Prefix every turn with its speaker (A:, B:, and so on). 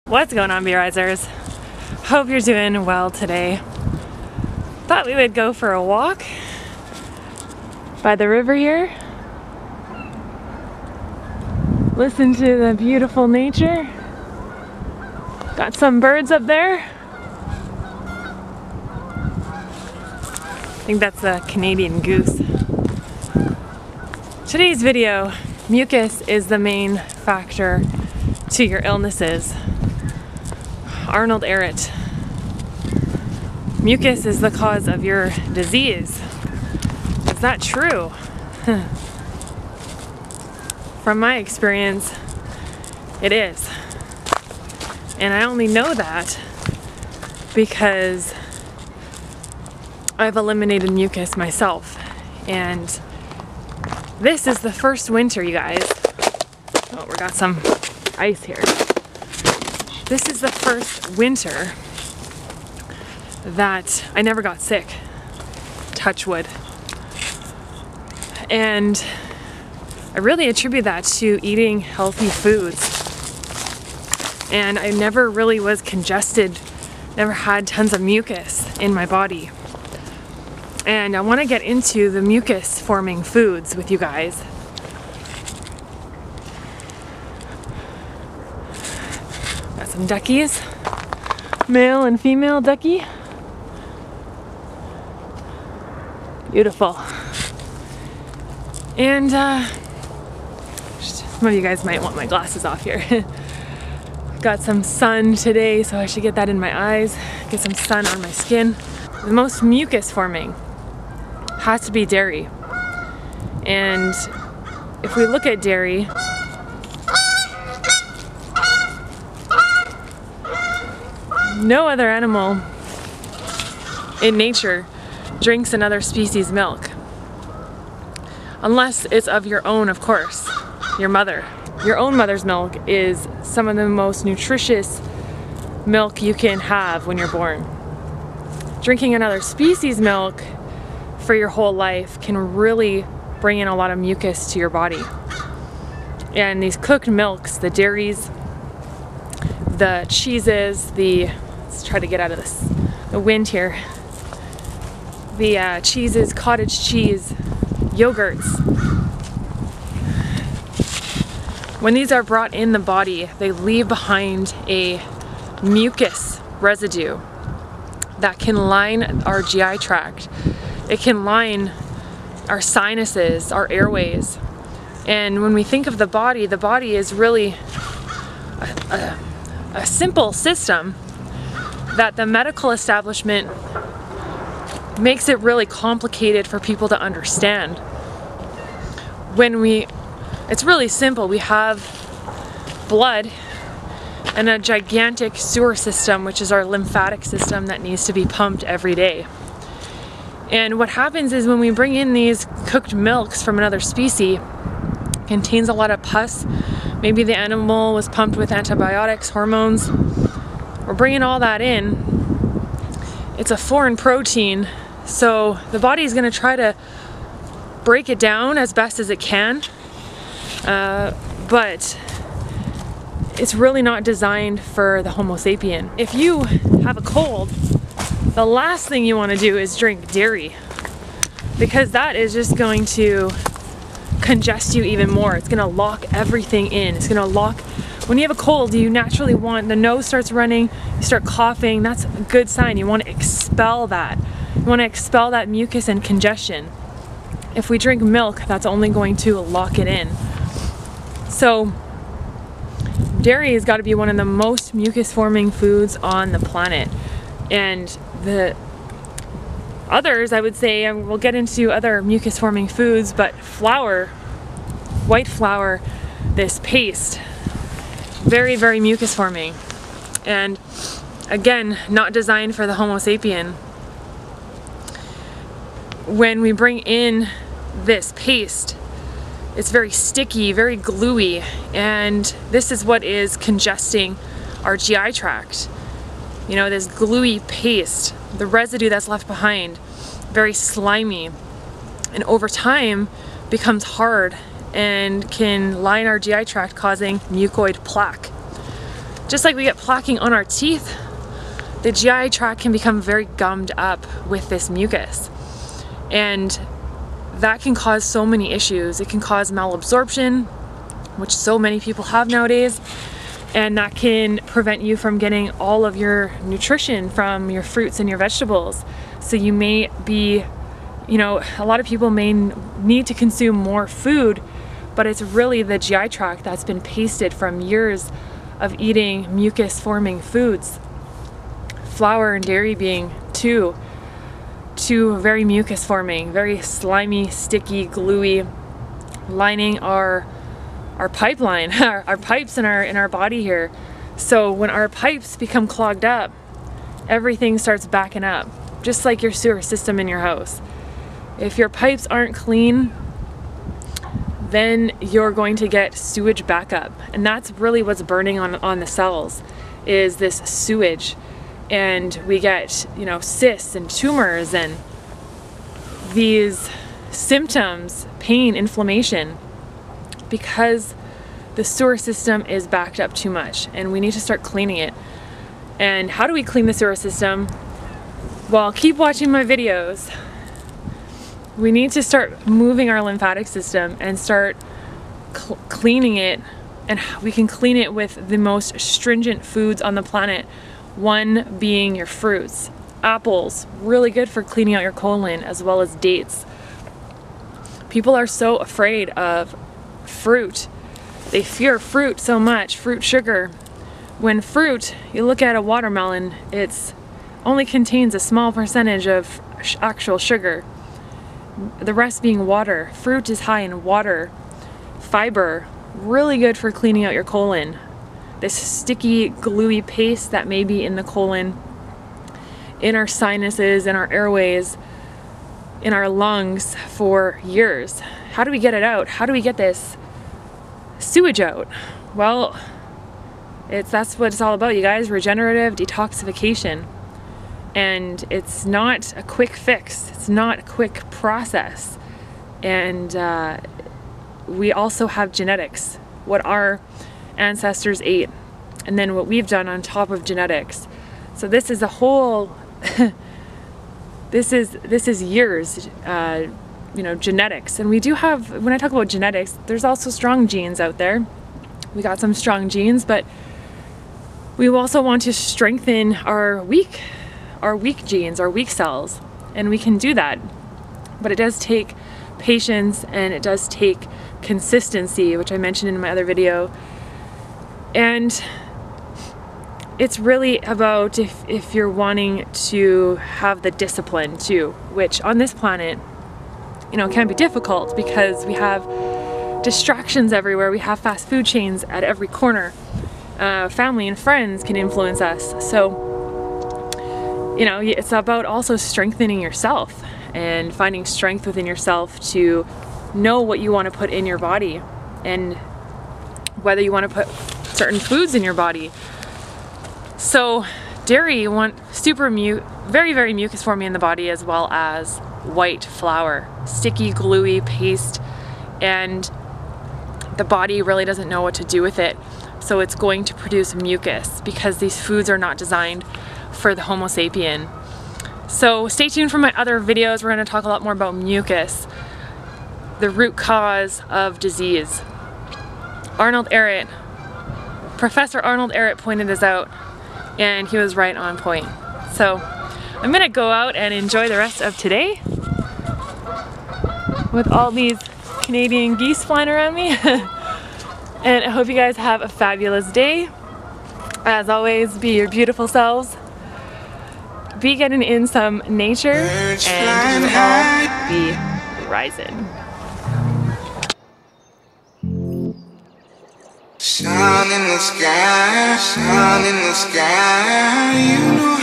A: What's going on, B-Risers? Hope you're doing well today. Thought we would go for a walk by the river here. Listen to the beautiful nature. Got some birds up there. I think that's a Canadian goose. Today's video, mucus is the main factor to your illnesses. Arnold Ehret. Mucus is the cause of your disease. Is that true? From my experience, it is. And I only know that because I've eliminated mucus myself. And this is the first winter, you guys. Oh, we got some ice here. This is the first winter that I never got sick. Touch wood. And I really attribute that to eating healthy foods. And I never really was congested, never had tons of mucus in my body. And I want to get into the mucus forming foods with you guys. Got some duckies, male and female ducky. Beautiful. And some of you guys might want my glasses off here. Got some sun today, so I should get that in my eyes, get some sun on my skin. The most mucus forming has to be dairy. And if we look at dairy, no other animal in nature drinks another species' milk. Unless it's of your own, of course, your mother. Your own mother's milk is some of the most nutritious milk you can have when you're born. Drinking another species' milk for your whole life can really bring in a lot of mucus to your body. And these cooked milks, the dairies, the cheeses, let's try to get out of the wind here. The cheeses, cottage cheese, yogurts. When these are brought in the body, they leave behind a mucus residue that can line our GI tract. It can line our sinuses, our airways. And when we think of the body is really a simple system that the medical establishment makes it really complicated for people to understand. It's really simple. We have blood and a gigantic sewer system, which is our lymphatic system that needs to be pumped every day. And what happens is when we bring in these cooked milks from another species, it contains a lot of pus. Maybe the animal was pumped with antibiotics, hormones. We're bringing all that in. It's a foreign protein, so the body is going to try to break it down as best as it can. But it's really not designed for the Homo sapien. If you have a cold, the last thing you want to do is drink dairy, because that is just going to congest you even more. It's going to lock everything in. It's going to lock. When you have a cold, you naturally the nose starts running, you start coughing. That's a good sign. You want to expel that. You want to expel that mucus and congestion. If we drink milk, that's only going to lock it in. So dairy has got to be one of the most mucus forming foods on the planet. And the others, I would say, and we'll get into other mucus forming foods, but flour, white flour, this paste, very, very mucus forming. And again, not designed for the Homo sapien. When we bring in this paste, it's very sticky, very gluey, and this is what is congesting our GI tract. You know, this gluey paste, the residue that's left behind, very slimy, and over time becomes hard and can line our GI tract, causing mucoid plaque. Just like we get plaquing on our teeth, the GI tract can become very gummed up with this mucus. And that can cause so many issues. It can cause malabsorption, which so many people have nowadays, and that can prevent you from getting all of your nutrition from your fruits and your vegetables. So you may be, you know, a lot of people may need to consume more food, but it's really the GI tract that's been pasted from years of eating mucus forming foods. Flour and dairy being two very mucus forming, very slimy, sticky, gluey, lining our pipeline, our pipes in our body here. So when our pipes become clogged up, everything starts backing up, just like your sewer system in your house. If your pipes aren't clean, then you're going to get sewage backup. And that's really what's burning on the cells, is this sewage. And we get, you know, cysts and tumors and these symptoms, pain, inflammation, because the sewer system is backed up too much, and we need to start cleaning it. And how do we clean the sewer system? Well, keep watching my videos. We need to start moving our lymphatic system and start cleaning it, and we can clean it with the most stringent foods on the planet. One being your fruits. Apples, really good for cleaning out your colon, as well as dates. People are so afraid of fruit. They fear fruit so much, fruit sugar. When fruit, you look at a watermelon, it's only contains a small percentage of actual sugar. The rest being water. Fruit is high in water. Fiber, really good for cleaning out your colon. This sticky, gluey paste that may be in the colon, in our sinuses, in our airways, in our lungs for years. How do we get it out? How do we get this sewage out? Well, that's what it's all about, you guys. Regenerative detoxification. And it's not a quick fix. It's not a quick process. And we also have genetics, what our ancestors ate, and then what we've done on top of genetics. So this is a whole this is years, you know, genetics. And we do have, when I talk about genetics, there's also strong genes out there. We got some strong genes, but we also want to strengthen our weak genes, our weak cells, and we can do that. But it does take patience, and it does take consistency, which I mentioned in my other video. And it's really about if you're wanting to have the discipline too, which on this planet, you know, can be difficult because we have distractions everywhere. We have fast food chains at every corner. Family and friends can influence us. So, you know, it's about also strengthening yourself and finding strength within yourself to know what you want to put in your body, and whether you want to put certain foods in your body. So dairy, you want very, very mucus forming in the body, as well as white flour, sticky, gluey paste, and the body really doesn't know what to do with it. So it's going to produce mucus because these foods are not designed for the Homo sapien. So stay tuned for my other videos. We're going to talk a lot more about mucus, the root cause of disease. Arnold Ehret, Professor Arnold Ehret pointed this out, and he was right on point. So I'm gonna go out and enjoy the rest of today with all these Canadian geese flying around me. And I hope you guys have a fabulous day. As always, be your beautiful selves. Be getting in some nature, and we will all be rising.
B: Sun in the sky, you know